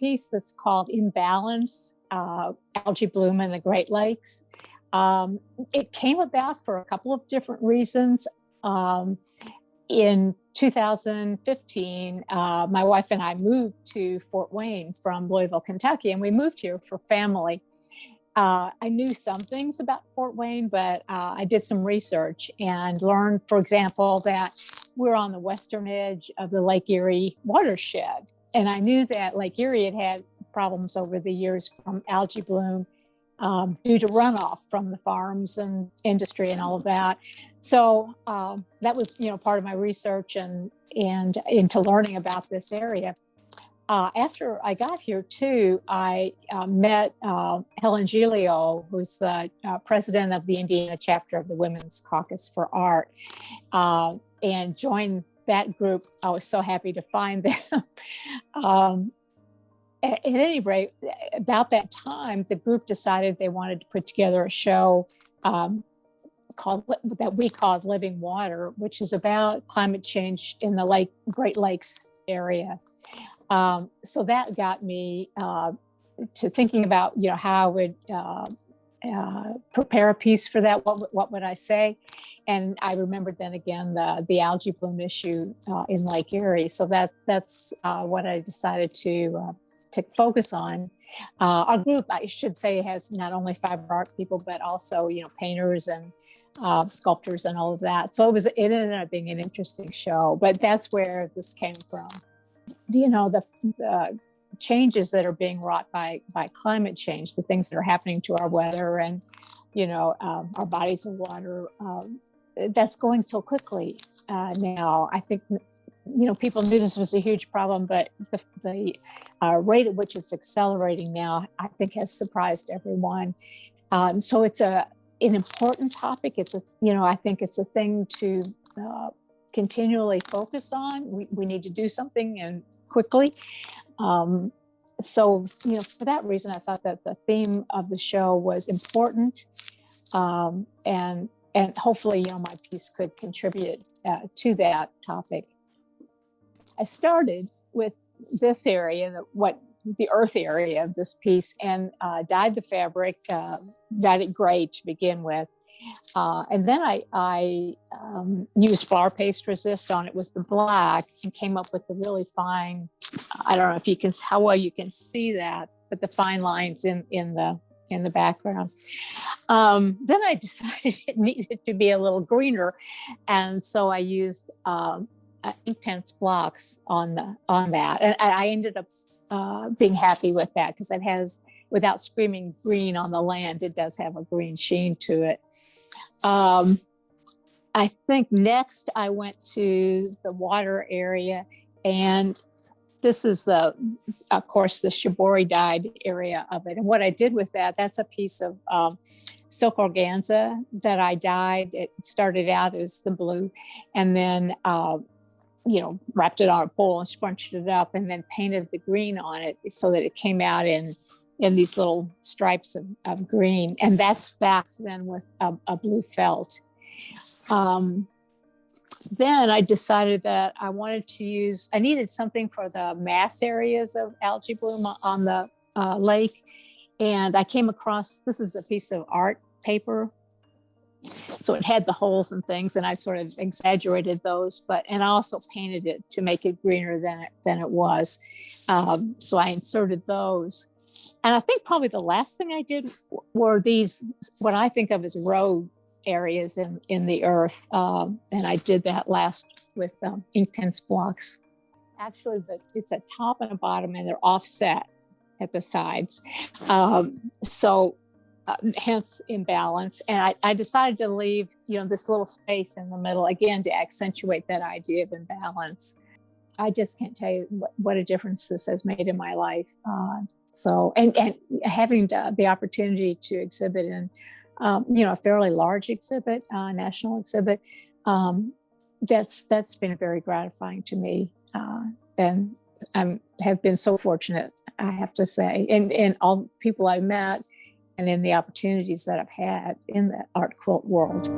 piece that's called Imbalance, Algae Bloom in the Great Lakes. It came about for a couple of different reasons. In 2015, my wife and I moved to Fort Wayne from Louisville, Kentucky, and we moved here for family. I knew some things about Fort Wayne, but I did some research and learned, for example, that we're on the western edge of the Lake Erie watershed. And I knew that Lake Erie had had problems over the years from algae bloom due to runoff from the farms and industry and all of that. So that was, part of my research and into learning about this area. After I got here too, I met Helen Giglio, who's the president of the Indiana chapter of the Women's Caucus for Art, and joined that group. I was so happy to find them. At any rate, about that time, the group decided they wanted to put together a show that we called Living Water, which is about climate change in the Great Lakes area. So that got me to thinking about, how I would prepare a piece for that. What would I say? And I remembered then again the algae bloom issue in Lake Erie. So that's what I decided to focus on. Our group, I should say, has not only fiber art people, but also, painters and sculptors and all of that. So it ended up being an interesting show, but that's where this came from. The changes that are being wrought by climate change, the things that are happening to our weather and, our bodies of water, that's going so quickly now. I think, people knew this was a huge problem, but the rate at which it's accelerating now, I think, has surprised everyone. So it's an important topic. I think it's a thing to continually focus on. We need to do something and quickly. So, for that reason, I thought that the theme of the show was important. And hopefully, my piece could contribute to that topic. I started with this area, the earth area of this piece, and dyed the fabric, dyed it gray to begin with. And then I used flour paste resist on it with the black and came up with the really fine, I don't know how well you can see that, but the fine lines in the background. Then I decided it needed to be a little greener. And so I used intense blocks on that. And I ended up being happy with that because it has, without screaming green on the land, it does have a green sheen to it. I think next I went to the water area, and this is of course, the shibori dyed area of it. And what I did with that's a piece of silk organza that I dyed. It started out as the blue, and then wrapped it on a pole and scrunched it up, and then painted the green on it so that it came out in these little stripes of green. And that's backed then with a blue felt. Then I decided that I needed something for the mass areas of algae bloom on the lake. And I came across, this is a piece of art paper. So it had the holes and things, and I sort of exaggerated those, and I also painted it to make it greener than it was. So I inserted those. And I think probably the last thing I did were these, what I think of as road areas in the earth. And I did that last with Inktense blocks. Actually, it's a top and a bottom, and they're offset at the sides. Hence Imbalance. And I decided to leave, this little space in the middle, again, to accentuate that idea of imbalance. I just can't tell you what a difference this has made in my life. And having the opportunity to exhibit in, a fairly large exhibit, national exhibit, that's been very gratifying to me. And I have been so fortunate, I have to say, and all the people I met, and in the opportunities that I've had in the art quilt world.